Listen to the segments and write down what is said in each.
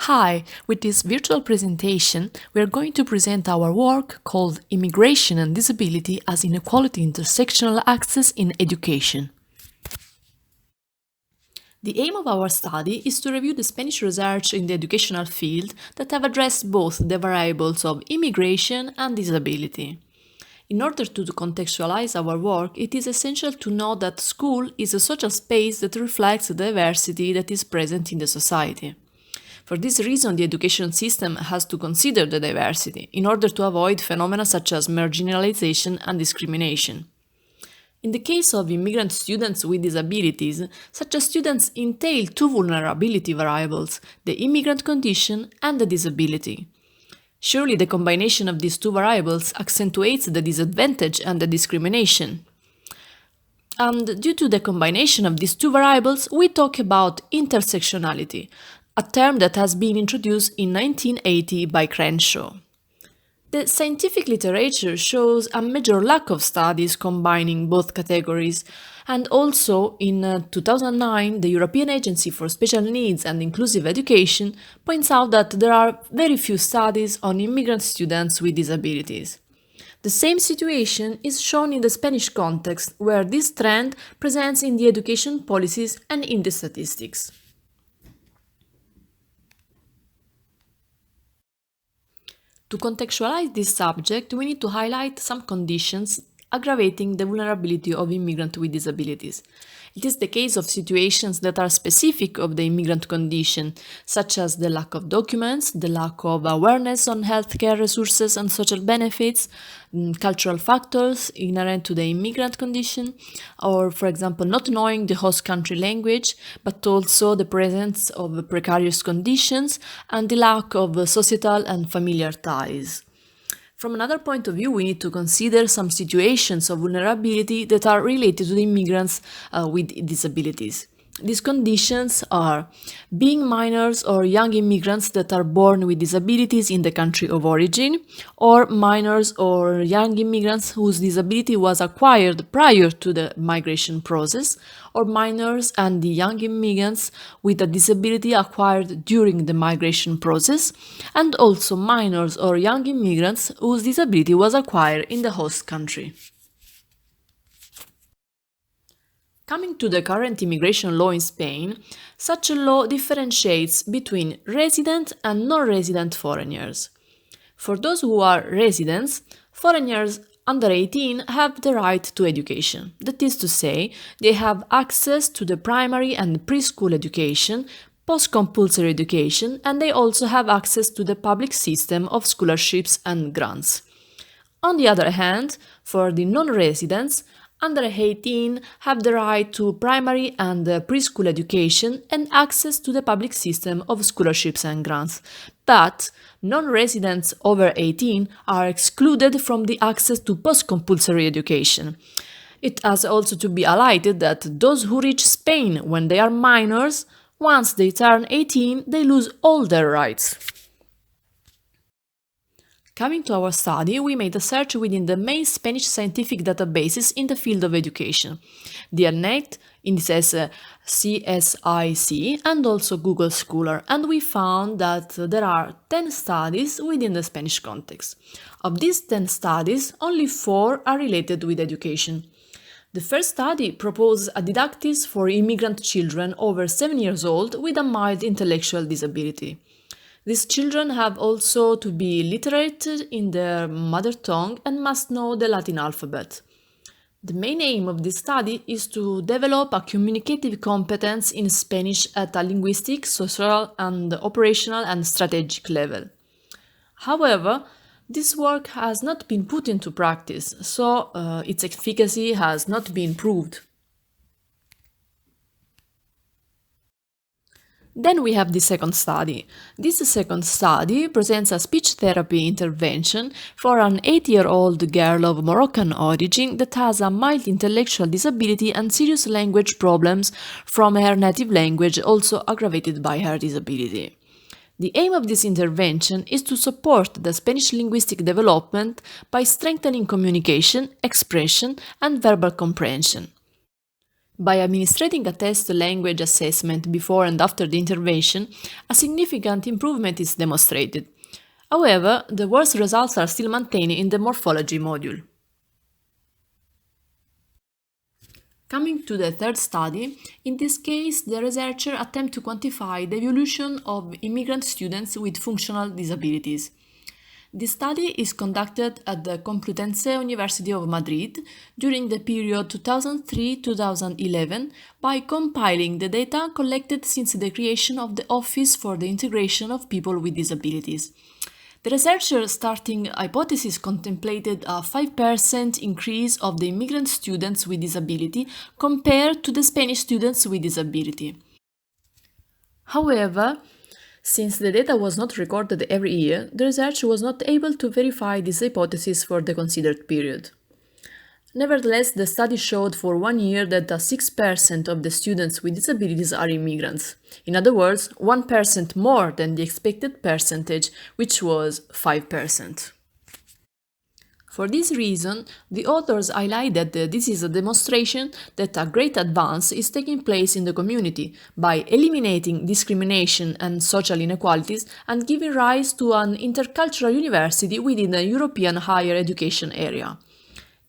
Hi, with this virtual presentation, we are going to present our work called Immigration and Disability as Inequality Intersectional Access in Education. The aim of our study is to review the Spanish research in the educational field that have addressed both the variables of immigration and disability. In order to contextualize our work, it is essential to know that school is a social space that reflects the diversity that is present in the society. For this reason, the education system has to consider the diversity in order to avoid phenomena such as marginalization and discrimination. In the case of immigrant students with disabilities, such students entail two vulnerability variables, the immigrant condition and the disability. Surely the combination of these two variables accentuates the disadvantage and the discrimination. And due to the combination of these two variables, we talk about intersectionality, a term that has been introduced in 1980 by Crenshaw. The scientific literature shows a major lack of studies combining both categories, and also in 2009 the European Agency for Special Needs and Inclusive Education points out that there are very few studies on immigrant students with disabilities. The same situation is shown in the Spanish context, where this trend presents in the education policies and in the statistics. To contextualize this subject, we need to highlight some conditions aggravating the vulnerability of immigrants with disabilities. It is the case of situations that are specific of the immigrant condition, such as the lack of documents, the lack of awareness on healthcare resources and social benefits, cultural factors inherent to the immigrant condition, or, for example, not knowing the host country language, but also the presence of precarious conditions and the lack of societal and familiar ties. From another point of view, we need to consider some situations of vulnerability that are related to the immigrants with disabilities. These conditions are being minors or young immigrants that are born with disabilities in the country of origin, or minors or young immigrants whose disability was acquired prior to the migration process, or minors and the young immigrants with a disability acquired during the migration process, and also minors or young immigrants whose disability was acquired in the host country. Coming to the current immigration law in Spain, such a law differentiates between resident and non-resident foreigners. For those who are residents, foreigners under 18 have the right to education. That is to say, they have access to the primary and preschool education, post-compulsory education, and they also have access to the public system of scholarships and grants. On the other hand, for the non-residents, under 18 have the right to primary and preschool education and access to the public system of scholarships and grants. But non-residents over 18 are excluded from the access to post-compulsory education. It has also to be highlighted that those who reach Spain when they are minors, once they turn 18, they lose all their rights. Coming to our study, we made a search within the main Spanish scientific databases in the field of education, the ENET, indices CSIC, and also Google Scholar, and we found that there are 10 studies within the Spanish context. Of these 10 studies, only 4 are related with education. The first study proposes a didactics for immigrant children over 7 years old with a mild intellectual disability. These children have also to be literate in their mother tongue and must know the Latin alphabet. The main aim of this study is to develop a communicative competence in Spanish at a linguistic, social, and operational and strategic level. However, this work has not been put into practice, so its efficacy has not been proved. Then we have the second study. This second study presents a speech therapy intervention for an 8-year-old girl of Moroccan origin that has a mild intellectual disability and serious language problems from her native language, also aggravated by her disability. The aim of this intervention is to support the Spanish linguistic development by strengthening communication, expression, and verbal comprehension. By administering a test language assessment before and after the intervention, a significant improvement is demonstrated. However, the worst results are still maintained in the morphology module. Coming to the third study, in this case, the researcher attempts to quantify the evolution of immigrant students with functional disabilities. This study is conducted at the Complutense University of Madrid during the period 2003-2011 by compiling the data collected since the creation of the Office for the Integration of People with Disabilities. The researcher's starting hypothesis contemplated a 5% increase of the immigrant students with disability compared to the Spanish students with disability. However, since the data was not recorded every year, the research was not able to verify this hypothesis for the considered period. Nevertheless, the study showed for 1 year that 6% of the students with disabilities are immigrants. In other words, 1% more than the expected percentage, which was 5%. For this reason, the authors highlight that this is a demonstration that a great advance is taking place in the community by eliminating discrimination and social inequalities and giving rise to an intercultural university within the European higher education area.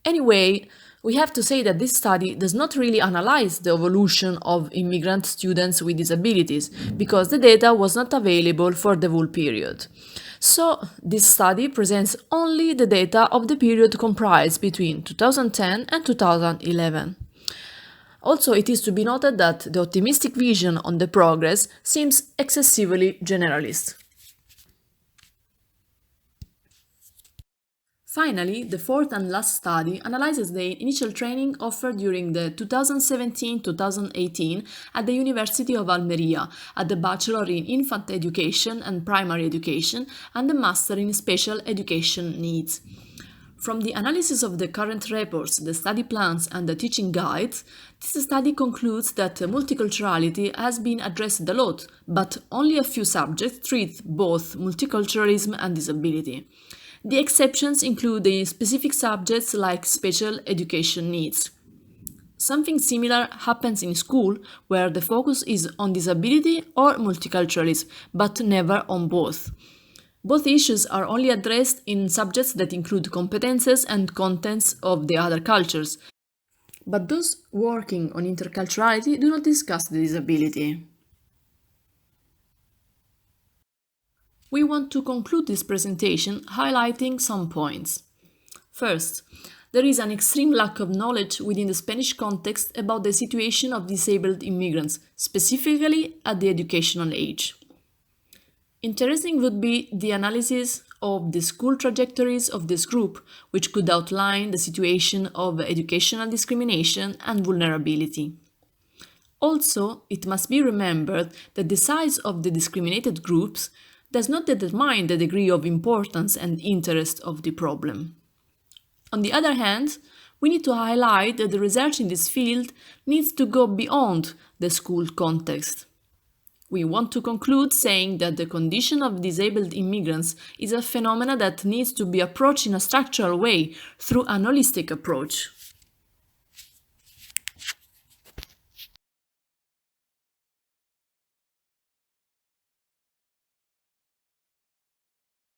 Anyway, we have to say that this study does not really analyze the evolution of immigrant students with disabilities because the data was not available for the whole period. So, this study presents only the data of the period comprised between 2010 and 2011. Also, it is to be noted that the optimistic vision on the progress seems excessively generalist. Finally, the fourth and last study analyzes the initial training offered during the 2017-2018 at the University of Almería at the Bachelor in Infant Education and Primary Education and the Master in Special Education Needs. From the analysis of the current reports, the study plans and the teaching guides, this study concludes that multiculturality has been addressed a lot, but only a few subjects treat both multiculturalism and disability. The exceptions include the specific subjects like special education needs. Something similar happens in school, where the focus is on disability or multiculturalism, but never on both. Both issues are only addressed in subjects that include competences and contents of the other cultures, but those working on interculturality do not discuss the disability. We want to conclude this presentation highlighting some points. First, there is an extreme lack of knowledge within the Spanish context about the situation of disabled immigrants, specifically at the educational age. Interesting would be the analysis of the school trajectories of this group, which could outline the situation of educational discrimination and vulnerability. Also, it must be remembered that the size of the discriminated groups does not determine the degree of importance and interest of the problem. On the other hand, we need to highlight that the research in this field needs to go beyond the school context. We want to conclude saying that the condition of disabled immigrants is a phenomenon that needs to be approached in a structural way through an holistic approach.